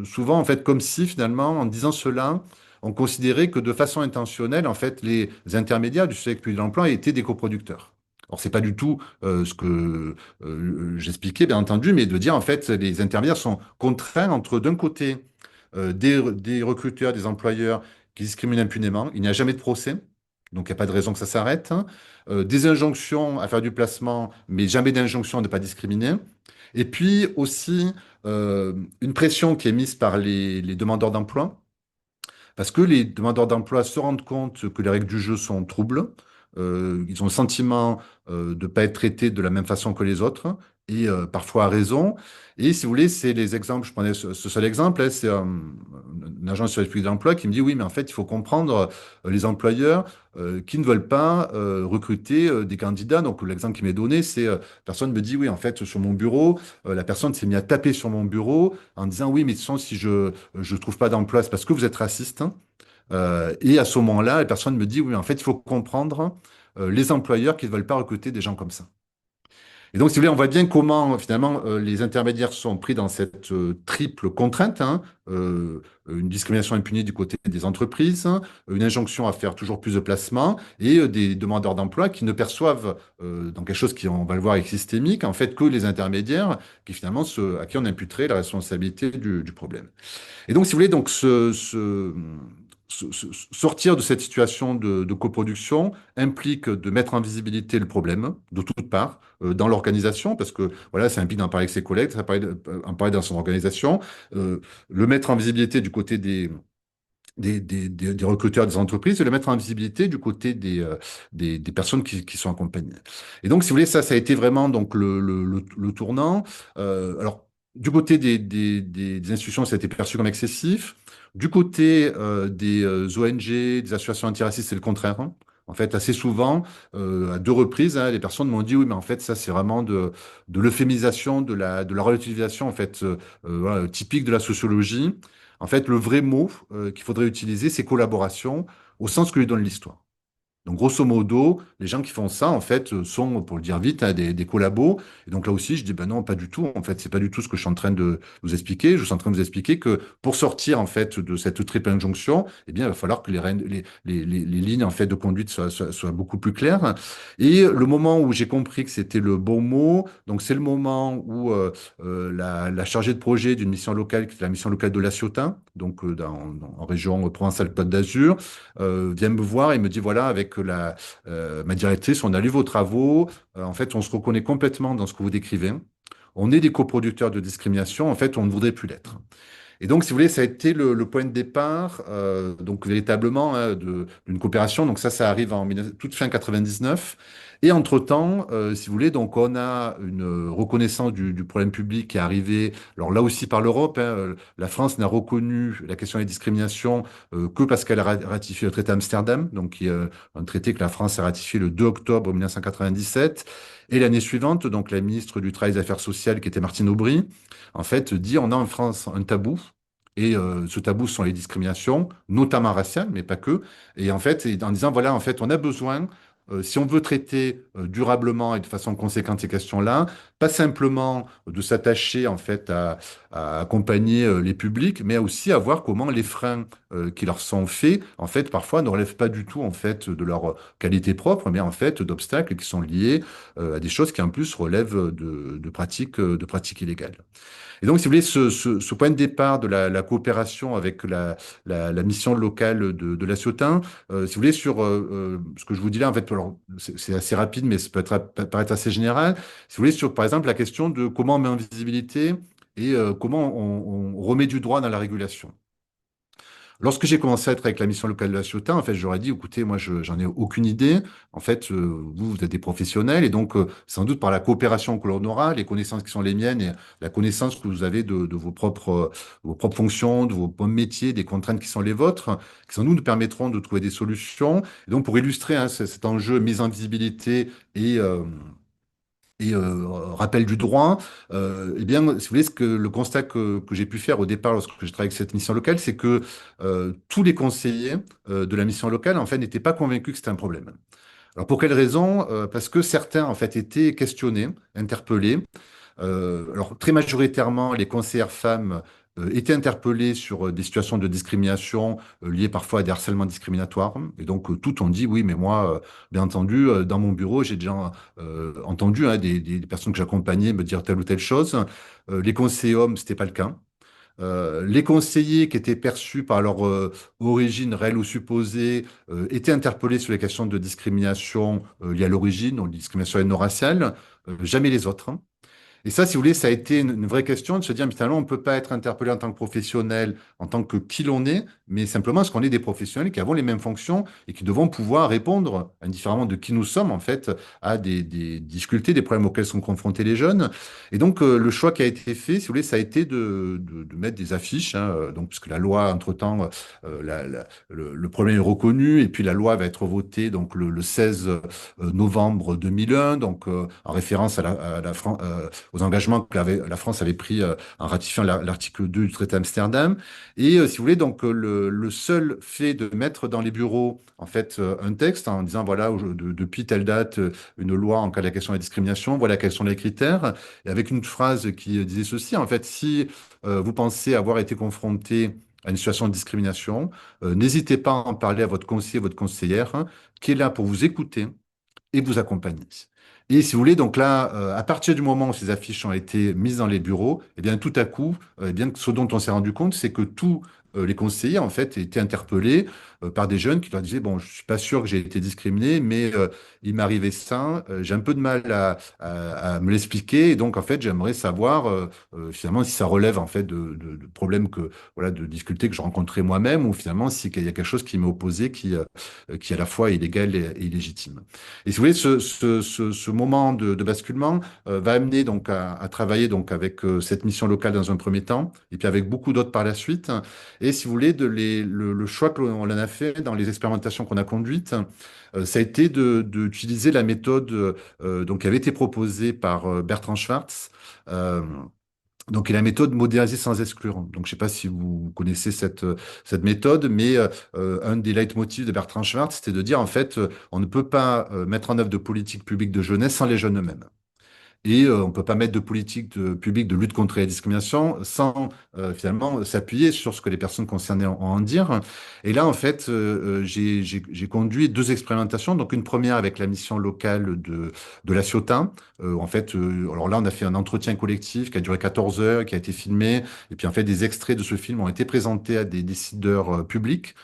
souvent, en fait, comme si finalement, en disant cela, on considérait que de façon intentionnelle, en fait, les intermédiaires du secteur public de l'emploi étaient des coproducteurs. Alors, c'est pas du tout ce que j'expliquais, bien entendu, mais de dire, en fait, les intermédiaires sont contraints entre, d'un côté, des recruteurs, des employeurs qui discriminent impunément. Il n'y a jamais de procès, donc il n'y a pas de raison que ça s'arrête, hein. Des injonctions à faire du placement, mais jamais d'injonction à ne pas discriminer. Et puis aussi une pression qui est mise par les demandeurs d'emploi parce que les demandeurs d'emploi se rendent compte que les règles du jeu sont troubles. Ils ont le sentiment de ne pas être traités de la même façon que les autres, et parfois à raison. Et si vous voulez, c'est les exemples, je prenais ce seul exemple, hein, c'est une agence sur les public de l'emploi qui me dit, oui, mais en fait, il faut comprendre les employeurs qui ne veulent pas recruter des candidats. Donc l'exemple qui m'est donné, c'est, personne me dit, oui, en fait, sur mon bureau, la personne s'est mise à taper sur mon bureau en disant, oui, mais de toute façon, si je trouve pas d'emploi, c'est parce que vous êtes raciste, hein. Et à ce moment-là, la personne me dit, oui, en fait, il faut comprendre les employeurs qui ne veulent pas recruter des gens comme ça. Et donc, si vous voulez, on voit bien comment, finalement, les intermédiaires sont pris dans cette triple contrainte, hein, une discrimination impunie du côté des entreprises, hein, une injonction à faire toujours plus de placements, et des demandeurs d'emploi qui ne perçoivent, dans quelque chose qui, on va le voir, est systémique, en fait, que les intermédiaires, qui finalement, à qui on imputerait la responsabilité du problème. Et donc, si vous voulez, donc sortir de cette situation de coproduction implique de mettre en visibilité le problème de toutes parts dans l'organisation, parce que voilà, ça implique d'en parler avec ses collègues, en parler dans son organisation, le mettre en visibilité du côté des recruteurs des entreprises et le mettre en visibilité du côté des personnes qui sont accompagnées. Et donc, si vous voulez, ça a été vraiment donc le tournant. Alors, du côté des institutions, ça a été perçu comme excessif. Du côté des ONG, des associations antiracistes, c'est le contraire, hein. En fait, assez souvent, à deux reprises, hein, les personnes m'ont dit, oui, mais en fait, ça, c'est vraiment de l'euphémisation, de la relativisation, en fait, voilà, typique de la sociologie. En fait, le vrai mot qu'il faudrait utiliser, c'est collaboration, au sens que lui donne l'histoire. Donc, grosso modo, les gens qui font ça, en fait, sont, pour le dire vite, hein, des collabos. Et donc là aussi, je dis, ben non, pas du tout. En fait, c'est pas du tout ce que je suis en train de vous expliquer. Je suis en train de vous expliquer que pour sortir, en fait, de cette triple injonction, eh bien, il va falloir que les lignes, en fait, de conduite soient beaucoup plus claires. Et le moment où j'ai compris que c'était le bon mot, donc c'est le moment où la chargée de projet d'une mission locale, qui est la mission locale de La Ciotat, donc en région Provence-Alpes-Côte d'Azur, vient me voir et me dit, voilà, avec ma directrice, on a lu vos travaux. En fait, on se reconnaît complètement dans ce que vous décrivez. On est des coproducteurs de discrimination. En fait, on ne voudrait plus l'être. Et donc, si vous voulez, ça a été le point de départ, donc véritablement, hein, d'une coopération. Donc ça arrive en toute fin 99. Et entre-temps, si vous voulez, donc on a une reconnaissance du problème public qui est arrivé. Alors là aussi par l'Europe, hein, la France n'a reconnu la question des discriminations que parce qu'elle a ratifié le traité d'Amsterdam, donc qui est un traité que la France a ratifié le 2 octobre 1997. Et l'année suivante, donc la ministre du Travail et des Affaires sociales, qui était Martine Aubry, en fait, dit on a en France un tabou. Et ce tabou ce sont les discriminations, notamment raciales, mais pas que. Et en fait, en disant, voilà, en fait, on a besoin, si on veut traiter durablement et de façon conséquente ces questions-là, pas simplement de s'attacher en fait à accompagner les publics, mais aussi à voir comment les freins qui leur sont faits, en fait, parfois ne relèvent pas du tout en fait de leur qualité propre, mais en fait d'obstacles qui sont liés à des choses qui en plus relèvent de pratiques illégales. Et donc, si vous voulez, ce point de départ de la coopération avec la mission locale de La Ciotat, si vous voulez, sur ce que je vous dis là, en fait, alors, c'est assez rapide, mais ça peut paraître assez général. Si vous voulez, sur, par exemple, la question de comment on met en visibilité et comment on remet du droit dans la régulation. Lorsque j'ai commencé à être avec la mission locale de la Ciotat, en fait, j'aurais dit, écoutez, moi, j'en ai aucune idée. En fait, vous êtes des professionnels et donc, sans doute par la coopération que l'on aura, les connaissances qui sont les miennes et la connaissance que vous avez de vos propres fonctions, de vos propres métiers, des contraintes qui sont les vôtres, qui sans doute nous permettront de trouver des solutions. Et donc, pour illustrer hein, cet enjeu mise en visibilité et rappel du droit, eh bien, si vous voulez, le constat que j'ai pu faire au départ lorsque je travaillais avec cette mission locale, c'est que tous les conseillers de la mission locale, en fait, n'étaient pas convaincus que c'était un problème. Alors, pour quelle raison? Parce que certains, en fait, étaient questionnés, interpellés, alors, très majoritairement, les conseillères femmes étaient interpellées sur des situations de discrimination liées parfois à des harcèlements discriminatoires. Et donc, toutes ont dit, oui, mais moi, bien entendu, dans mon bureau, j'ai déjà entendu hein, des personnes que j'accompagnais me dire telle ou telle chose. Les conseillers hommes, c'était pas le cas. Les conseillers qui étaient perçus par leur origine réelle ou supposée étaient interpellés sur les questions de discrimination liées à l'origine, donc discrimination ethno-raciale, jamais les autres. Et ça, si vous voulez, ça a été une vraie question de se dire, mais finalement, on ne peut pas être interpellé en tant que professionnel, en tant que qui l'on est, mais simplement parce qu'on est des professionnels qui avons les mêmes fonctions et qui devons pouvoir répondre, indifféremment de qui nous sommes, en fait, à des difficultés, des problèmes auxquels sont confrontés les jeunes. Et donc, le choix qui a été fait, si vous voulez, ça a été de mettre des affiches, hein, donc, puisque la loi, entre-temps, le problème est reconnu, et puis la loi va être votée donc le 16 novembre 2001, donc en référence à la France aux engagements que la France avait pris en ratifiant l'article 2 du traité Amsterdam. Et si vous voulez, donc le seul fait de mettre dans les bureaux en fait un texte en disant voilà depuis telle date une loi en cas de la question de la discrimination, voilà quels sont les critères, et avec une phrase qui disait ceci en fait si vous pensez avoir été confronté à une situation de discrimination, n'hésitez pas à en parler à votre conseiller, votre conseillère, hein, qui est là pour vous écouter et vous accompagner. Et si vous voulez, donc là, à partir du moment où ces affiches ont été mises dans les bureaux, eh bien, tout à coup, eh bien, ce dont on s'est rendu compte, c'est que tous les conseillers, en fait, étaient interpellés par des jeunes qui leur disaient, bon, je suis pas sûr que j'ai été discriminé, mais il m'est arrivé ça, j'ai un peu de mal à me l'expliquer, et donc, en fait, j'aimerais savoir, finalement, si ça relève, en fait, de problèmes voilà, de difficultés que je rencontrais moi-même, ou finalement, s'il y a quelque chose qui m'est opposé, qui est à la fois illégal et illégitime. Et si vous voulez, ce moment de basculement va amener donc à travailler donc avec cette mission locale dans un premier temps, et puis avec beaucoup d'autres par la suite. Et si vous voulez, le choix que l'on en a fait dans les expérimentations qu'on a conduites, ça a été d'utiliser la méthode donc, qui avait été proposée par Bertrand Schwartz. Euh, donc, et la méthode modéliser sans exclure. Donc, je ne sais pas si vous connaissez cette méthode, mais un des leitmotifs de Bertrand Schwartz, c'était de dire, en fait, on ne peut pas mettre en œuvre de politique publique de jeunesse sans les jeunes eux-mêmes. Et on ne peut pas mettre de politique publique de lutte contre la discrimination sans finalement s'appuyer sur ce que les personnes concernées ont à en dire. Et là, en fait, j'ai conduit deux expérimentations. Donc une première avec la mission locale de la Ciotat. En fait, alors là, on a fait un entretien collectif qui a duré 14 heures, qui a été filmé. Et puis en fait, des extraits de ce film ont été présentés à des décideurs publics.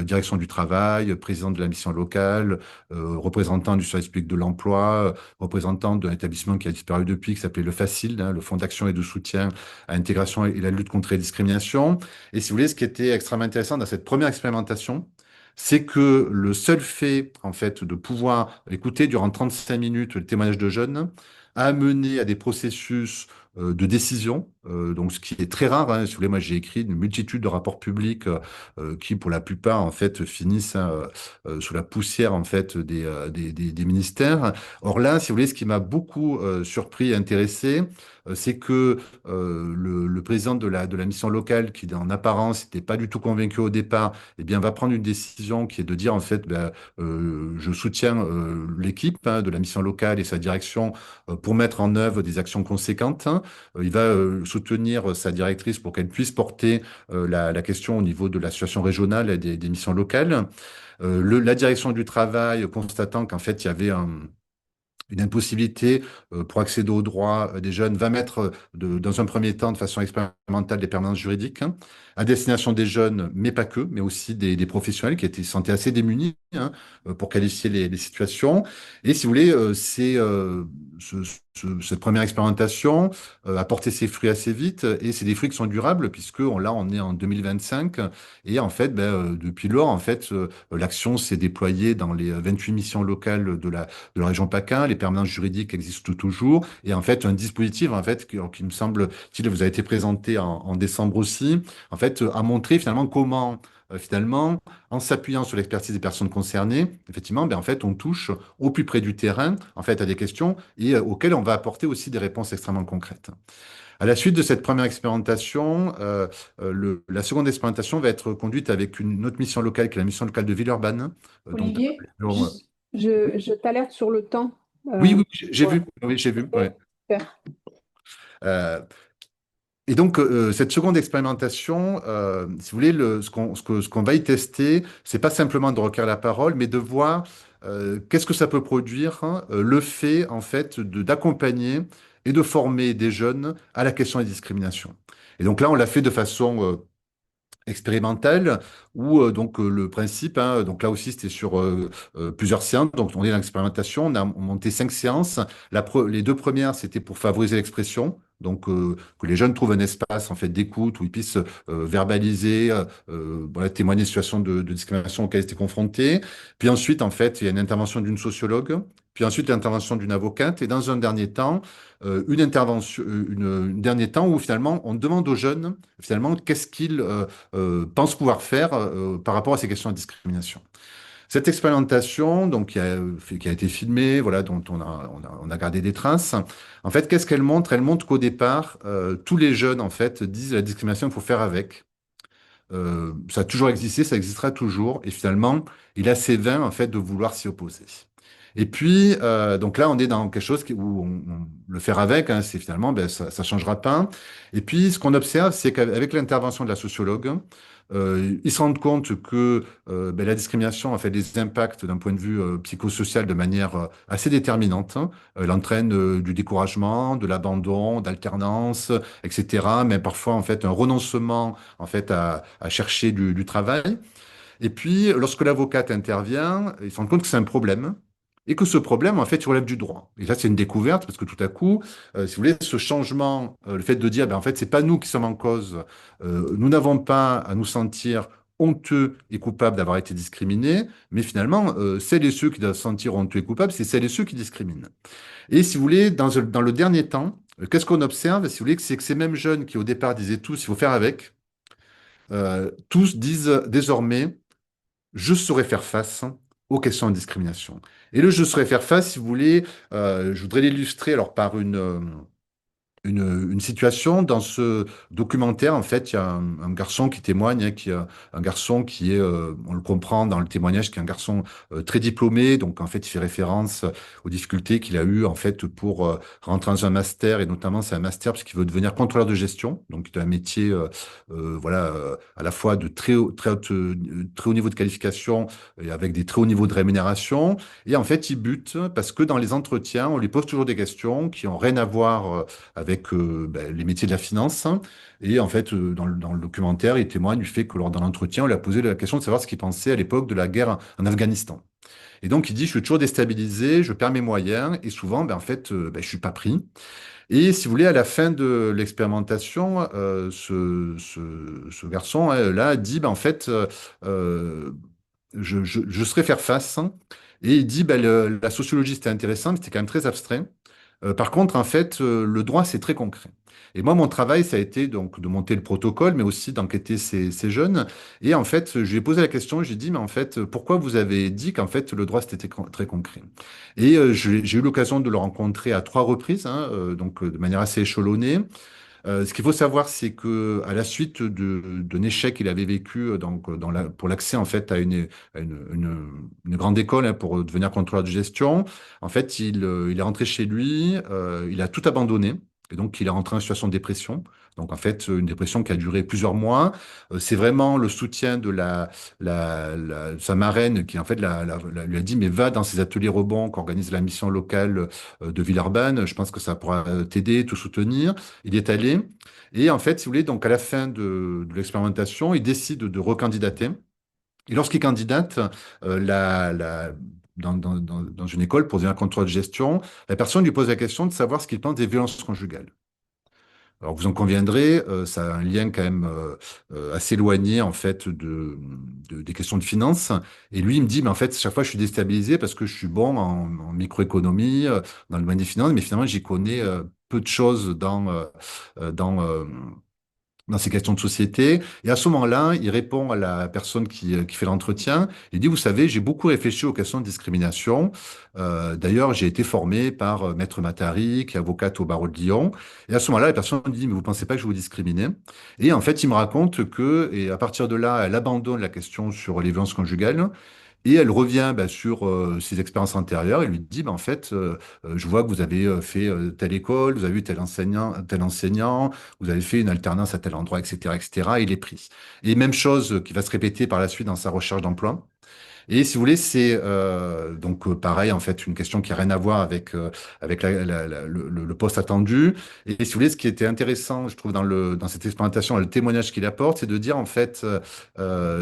Direction du travail, président de la mission locale, représentant du service public de l'emploi, représentant d'un établissement qui a disparu depuis, qui s'appelait le FACIL, hein, le Fonds d'action et de soutien à l'intégration et la lutte contre les discriminations. Et si vous voulez, ce qui était extrêmement intéressant dans cette première expérimentation, c'est que le seul fait, en fait, de pouvoir écouter durant 35 minutes le témoignage de jeunes a amené à des processus de décision, donc ce qui est très rare. Hein, si vous voulez, moi j'ai écrit une multitude de rapports publics qui, pour la plupart, en fait, finissent hein, sous la poussière en fait des ministères. Or là, si vous voulez, ce qui m'a beaucoup surpris et intéressé, c'est que le président de la mission locale, qui en apparence n'était pas du tout convaincu au départ, eh bien, va prendre une décision qui est de dire en fait, ben, je soutiens l'équipe hein, de la mission locale et sa direction pour mettre en œuvre des actions conséquentes. Hein. Il va soutenir sa directrice pour qu'elle puisse porter la question au niveau de la situation régionale et des missions locales. La direction du travail, constatant qu'en fait, il y avait une impossibilité pour accéder aux droits des jeunes, va mettre dans un premier temps, de façon expérimentale, des permanences juridiques hein, à destination des jeunes, mais pas que, mais aussi des professionnels qui étaient sentis assez démunis hein, pour qualifier les situations. Et si vous voulez, cette première expérimentation a porté ses fruits assez vite, et c'est des fruits qui sont durables, puisque là, on est en 2025, et en fait, ben, depuis lors, en fait, l'action s'est déployée dans les 28 missions locales de la région PACA, les permanences juridiques existent toujours, et en fait, un dispositif, en fait, qui me semble, il vous a été présenté en décembre aussi, en fait, a montré finalement comment finalement, en s'appuyant sur l'expertise des personnes concernées, effectivement, ben, en fait, on touche au plus près du terrain, en fait, à des questions et auxquelles on va apporter aussi des réponses extrêmement concrètes. À la suite de cette première expérimentation, la seconde expérimentation va être conduite avec une autre mission locale, qui est la mission locale de Villeurbanne. Donc, Olivier, juste, je t'alerte sur le temps. oui, Euh, oui, j'ai ouais. vu. Oui, j'ai vu. Ok, Ouais. super. Euh, Et donc, cette seconde expérimentation, si vous voulez, ce qu'on va y tester, c'est pas simplement de recueillir la parole, mais de voir qu'est-ce que ça peut produire, hein, le fait, en fait, d'accompagner et de former des jeunes à la question des discriminations. Et donc là, on l'a fait de façon expérimentale où donc le principe, hein, donc là aussi c'était sur plusieurs séances, donc on est dans l'expérimentation, on a monté 5 séances. Les deux premières c'était pour favoriser l'expression, donc que les jeunes trouvent un espace en fait d'écoute où ils puissent verbaliser, voilà, témoigner des situations de discrimination auxquelles ils étaient confrontés. Puis ensuite en fait il y a une intervention d'une sociologue. Puis ensuite, l'intervention d'une avocate. Et dans un dernier temps, un dernier temps où finalement, on demande aux jeunes, finalement, qu'est-ce qu'ils pensent pouvoir faire par rapport à ces questions de discrimination. Cette expérimentation, donc, qui a été filmée, voilà, dont on a gardé des traces, en fait, qu'est-ce qu'elle montre? Elle montre qu'au départ, tous les jeunes, en fait, disent la discrimination, il faut faire avec. Ça a toujours existé, ça existera toujours, et finalement, il est assez vain, en fait, de vouloir s'y opposer. Et puis, donc là, on est dans quelque chose où le faire avec, hein, c'est finalement, ben, ça ne changera pas. Et puis, ce qu'on observe, c'est qu'avec l'intervention de la sociologue, ils se rendent compte que ben, la discrimination a fait des impacts d'un point de vue psychosocial de manière assez déterminante, hein. Elle entraîne du découragement, de l'abandon, d'alternance, etc. Mais parfois, en fait, un renoncement en fait, à chercher du travail. Et puis, lorsque l'avocate intervient, ils se rendent compte que c'est un problème et que ce problème, en fait, il relève du droit. Et là, c'est une découverte parce que tout à coup, si vous voulez, ce changement, le fait de dire, ben, en fait, c'est pas nous qui sommes en cause, nous n'avons pas à nous sentir honteux et coupables d'avoir été discriminés, mais finalement, celles et ceux qui doivent se sentir honteux et coupables, c'est celles et ceux qui discriminent. Et si vous voulez, dans le dernier temps, qu'est-ce qu'on observe, si vous voulez, c'est que ces mêmes jeunes qui au départ disaient tous, il faut faire avec, tous disent désormais, je saurais faire face aux questions de discrimination. Et le je saurais faire face, si vous voulez, je voudrais l'illustrer alors par une situation dans ce documentaire. En fait, il y a un garçon qui témoigne, hein, un garçon qui est, on le comprend dans le témoignage, qui est un garçon très diplômé. Donc, en fait, il fait référence aux difficultés qu'il a eues, en fait, pour rentrer dans un master. Et notamment, c'est un master parce qu'il veut devenir contrôleur de gestion. Donc, c'est un métier, voilà, à la fois de très haut niveau de qualification et avec des très hauts niveaux de rémunération. Et en fait, il bute parce que dans les entretiens, on lui pose toujours des questions qui ont rien à voir avec ben, les métiers de la finance, hein. Et en fait, dans le documentaire, il témoigne du fait que lors d'un entretien, on lui a posé la question de savoir ce qu'il pensait à l'époque de la guerre en Afghanistan. Et donc, il dit, je suis toujours déstabilisé, je perds mes moyens, et souvent, ben, en fait, ben, je suis pas pris. Et si vous voulez, à la fin de l'expérimentation, ce garçon, hein, là dit, ben, en fait, euh, je saurais faire face, hein. Et il dit, ben, la sociologie, c'était intéressant, mais c'était quand même très abstrait. Par contre, en fait, le droit, c'est très concret. Et moi, mon travail, ça a été donc de monter le protocole, mais aussi d'enquêter ces jeunes. Et en fait, je lui ai posé la question, j'ai dit, mais en fait, pourquoi vous avez dit qu'en fait, le droit, c'était très concret? Et j'ai eu l'occasion de le rencontrer à 3 reprises, hein, donc de manière assez échelonnée. Ce qu'il faut savoir, c'est que à la suite d'un échec qu'il avait vécu donc, pour l'accès en fait à une grande école, hein, pour devenir contrôleur de gestion, en fait, il est rentré chez lui, il a tout abandonné. Et donc, il est rentré en situation de dépression. Donc, en fait, une dépression qui a duré plusieurs mois. C'est vraiment le soutien de sa marraine qui, en fait, lui a dit, mais va dans ces ateliers rebonds qu'organise la mission locale de Villeurbanne. Je pense que ça pourra t'aider, te soutenir. Il y est allé. Et en fait, si vous voulez, donc à la fin de l'expérimentation, il décide de recandidater. Et lorsqu'il candidate, dans une école pour devenir contrôleur de gestion, la personne lui pose la question de savoir ce qu'il pense des violences conjugales. Alors vous en conviendrez, ça a un lien quand même assez éloigné en fait des questions de finances. Et lui, il me dit, mais en fait, chaque fois, je suis déstabilisé parce que je suis bon en microéconomie, dans le domaine des finances, mais finalement, j'y connais peu de choses dans dans ces questions de société. Et à ce moment-là, il répond à la personne qui fait l'entretien. Il dit, vous savez, j'ai beaucoup réfléchi aux questions de discrimination. D'ailleurs, j'ai été formé par Maître Matari, qui est avocate au barreau de Lyon. Et à ce moment-là, la personne dit, mais vous pensez pas que je vous discriminez? Et en fait, il me raconte que, et à partir de là, elle abandonne la question sur les violences conjugales. Et elle revient sur ses expériences antérieures et lui dit, en fait, je vois que vous avez fait telle école, vous avez eu tel enseignant, vous avez fait une alternance à tel endroit, etc., etc., et il est pris. Et même chose qui va se répéter par la suite dans sa recherche d'emploi. Et si vous voulez, c'est pareil, en fait, une question qui a rien à voir avec le poste attendu. Et si vous voulez, ce qui était intéressant, je trouve, dans cette expérimentation, le témoignage qu'il apporte, c'est de dire, en fait,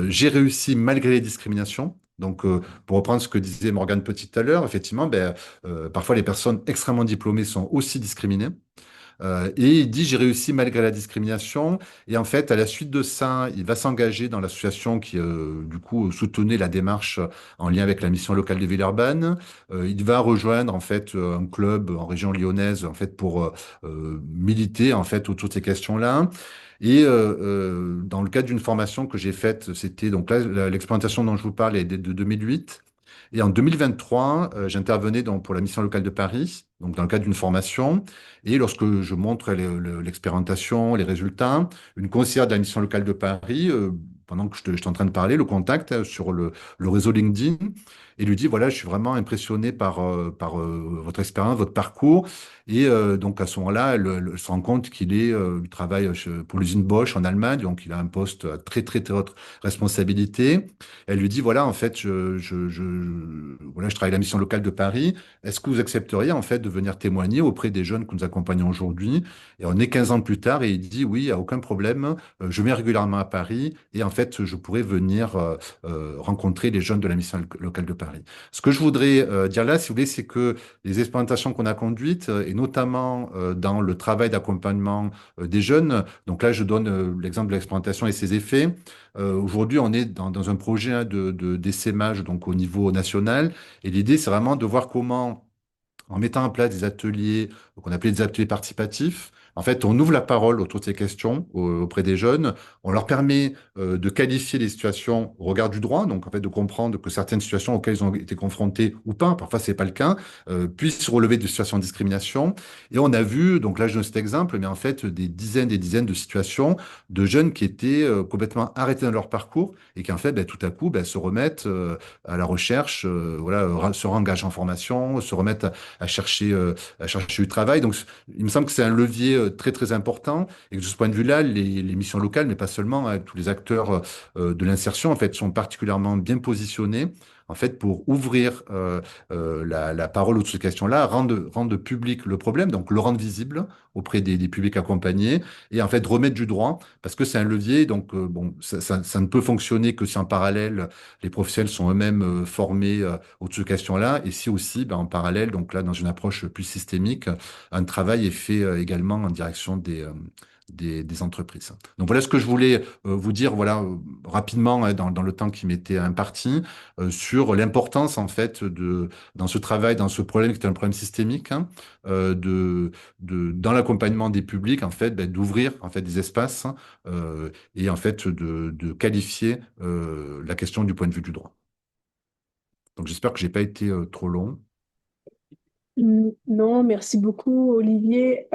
j'ai réussi malgré les discriminations. Donc, pour reprendre ce que disait Morgane Petit tout à l'heure, effectivement, parfois les personnes extrêmement diplômées sont aussi discriminées. Et il dit, j'ai réussi malgré la discrimination. Et en fait, à la suite de ça, il va s'engager dans l'association qui, du coup, soutenait la démarche en lien avec la mission locale de Villeurbanne. Il va rejoindre, en fait, un club en région lyonnaise, en fait, pour militer, en fait, autour de ces questions-là. Et dans le cadre d'une formation que j'ai faite, c'était donc là, l'expérimentation dont je vous parle est de 2008. Et en 2023, j'intervenais donc pour la mission locale de Paris, donc dans le cadre d'une formation. Et lorsque je montre l'expérimentation, les résultats, une conseillère de la mission locale de Paris, pendant que j'étais en train de parler, le contacte sur le réseau LinkedIn et lui dit, voilà, je suis vraiment impressionné par votre expérience, votre parcours. Et donc à ce moment-là, elle se rend compte il travaille pour l'usine Bosch en Allemagne, donc il a un poste à très très très haute responsabilité. Elle lui dit, voilà, en fait, voilà, je travaille à la mission locale de Paris. Est-ce que vous accepteriez, en fait, de venir témoigner auprès des jeunes que nous accompagnons aujourd'hui? Et on est 15 ans plus tard et il dit, oui, il n'y a aucun problème. Je viens régulièrement à Paris et en fait, je pourrais venir rencontrer les jeunes de la mission locale de Paris. Ce que je voudrais dire là, si vous voulez, c'est que les expérimentations qu'on a conduites, et notamment dans le travail d'accompagnement des jeunes, donc là, je donne l'exemple de l'expérimentation et ses effets. Aujourd'hui, on est dans un projet hein, d'essaimage donc au niveau national. Et l'idée, c'est vraiment de voir comment en mettant en place des ateliers qu'on appelait des ateliers participatifs. En fait, on ouvre la parole autour de ces questions auprès des jeunes. On leur permet de qualifier les situations au regard du droit, donc en fait de comprendre que certaines situations auxquelles ils ont été confrontés ou pas, parfois c'est pas le cas, puissent relever de situations de discrimination. Et on a vu, donc là je donne cet exemple, mais en fait des dizaines de situations de jeunes qui étaient complètement arrêtés dans leur parcours et qui en fait tout à coup se remettent à la recherche, voilà, se réengagent en formation, se remettent à chercher du travail. Donc, il me semble que c'est un levier très, très important et que de ce point de vue-là, les missions locales, mais pas seulement, hein, tous les acteurs de l'insertion, en fait, sont particulièrement bien positionnés. En fait, pour ouvrir la parole autour de ces questions-là, rendre public le problème, donc le rendre visible auprès des publics accompagnés, et en fait remettre du droit, parce que c'est un levier, donc bon, ça ne peut fonctionner que si en parallèle, les professionnels sont eux-mêmes formés autour de ces questions-là. Et si aussi, en parallèle, donc là, dans une approche plus systémique, un travail est fait également en direction des entreprises. Donc voilà ce que je voulais vous dire, voilà, rapidement, hein, dans le temps qui m'était imparti, sur l'importance, en fait, dans ce travail, dans ce problème qui est un problème systémique, hein, dans l'accompagnement des publics, en fait, d'ouvrir, en fait, des espaces, et, en fait, de qualifier la question du point de vue du droit. Donc j'espère que j'ai pas été trop long. Non, merci beaucoup, Olivier.